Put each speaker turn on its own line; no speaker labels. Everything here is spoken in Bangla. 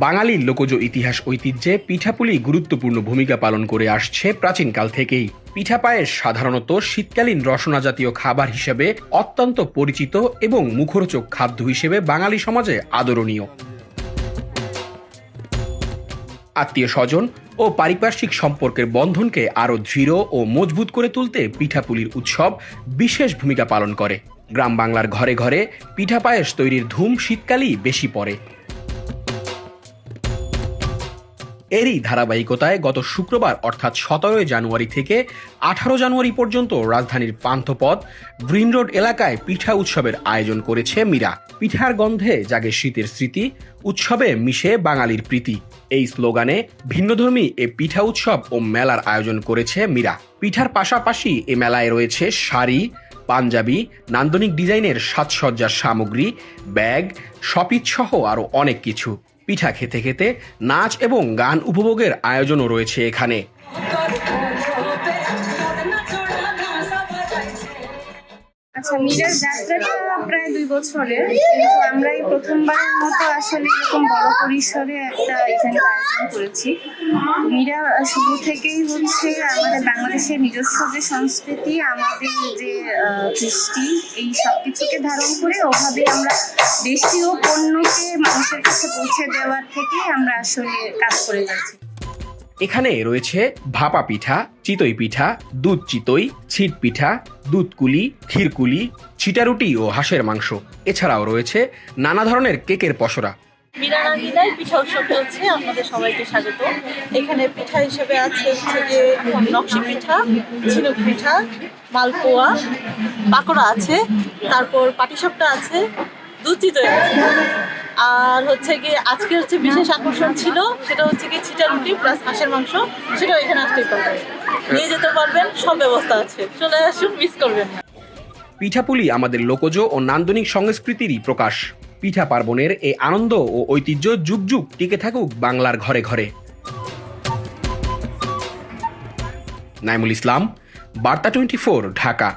বাঙালির লোকজ ইতিহাস ঐতিহ্যে পিঠাপুলি গুরুত্বপূর্ণ ভূমিকা পালন করে আসছে প্রাচীনকাল থেকেই। পিঠা পায়েস সাধারণত শীতকালীন রসনা জাতীয় খাবার হিসেবে অত্যন্ত পরিচিত এবং মুখরোচক খাদ্য হিসেবে বাঙালি সমাজে আদরণীয়। আত্মীয় স্বজন ও পারিপার্শ্বিক সম্পর্কের বন্ধনকে আরও দৃঢ় ও মজবুত করে তুলতে পিঠাপুলির উৎসব বিশেষ ভূমিকা পালন করে। গ্রাম বাংলার ঘরে ঘরে পিঠা পায়েস তৈরির ধুম শীতকালেই বেশি পড়ে। এরই ধারাবাহিকতায় গত শুক্রবার অর্থাৎ 17 জানুয়ারি থেকে 18 জানুয়ারি পর্যন্ত রাজধানীর পান্থপথ গ্রিন রোড এলাকায় পিঠা উৎসবের আয়োজন করেছে মীরা। পিঠার গন্ধে জাগে শীতের স্মৃতি, উৎসবে মিশে বাঙালির প্রীতি। এই স্লোগানে ভিন্নধর্মী এ পিঠা উৎসব ও মেলার আয়োজন করেছে মীরা। পিঠার পাশাপাশি এ মেলায় রয়েছে শাড়ি, পাঞ্জাবি, নান্দনিক ডিজাইনের সাজসজ্জার সামগ্রী, ব্যাগ, শপিজ সহ আরও অনেক কিছু। পিঠা খেতে খেতে নাচ এবং গান উপভোগের আয়োজনও রয়েছে এখানে।
আচ্ছা, মীরার যাত্রাটা প্রায় 2 বছরের, কিন্তু আমরা এই প্রথমবারের মতো আসলে এরকম বড় পরিসরে একটা এখানে আয়োজন করেছি। মীরা শুরু থেকেই হচ্ছে আমাদের বাংলাদেশের নিজস্ব যে সংস্কৃতি, আমাদের যে কৃষ্টি, এই সব কিছুকে ধারণ করে ওভাবে আমরা দেশীয় পণ্যকে মানুষের কাছে পৌঁছে দেওয়ার থেকেই আমরা আসলে কাজ করে যাচ্ছি।
এখানে রয়েছে ভাপা পিঠা, চিতই পিঠা, দুধ চিতই, ছিট পিঠা, দুধকুলি, ক্ষীরকুলি, চিটারুটি ও হাঁসের মাংস। এছাড়াও রয়েছে নানা ধরনের কেকের পসরা।
মীরা রাঙ্গিনায় পিঠা উৎসব চলছে, আপনাদের সবাইকে স্বাগত। এখানে পিঠা হিসেবে আছে হচ্ছে যে নকশি পিঠা, ঝিনুক পিঠা, মালপোয়া, পাকোড়া আছে, তারপর পাটিসাপটা আছে, দুধ চিতই আছে। আর হচ্ছে গিয়ে আজকে হচ্ছে বিশেষ আকর্ষণ ছিল, সেটা হচ্ছে কি চিটারুটি প্লাস হাঁসের মাংস, সেটাও এখানে আসতেই পারবেন, নিয়ে যেতে পারবেন, সব ব্যবস্থা আছে, চলে আসুন, মিস করবেন না।
পিঠাপুলি আমাদের লোকজ ও নান্দনিক সংস্কৃতিরই প্রকাশ। পিঠা পার্বণের এই আনন্দ ও ঐতিহ্য যুগ যুগ টিকে থাকুক বাংলার ঘরে ঘরে। নাইমুল ইসলাম, বার্তা 24, ঢাকা।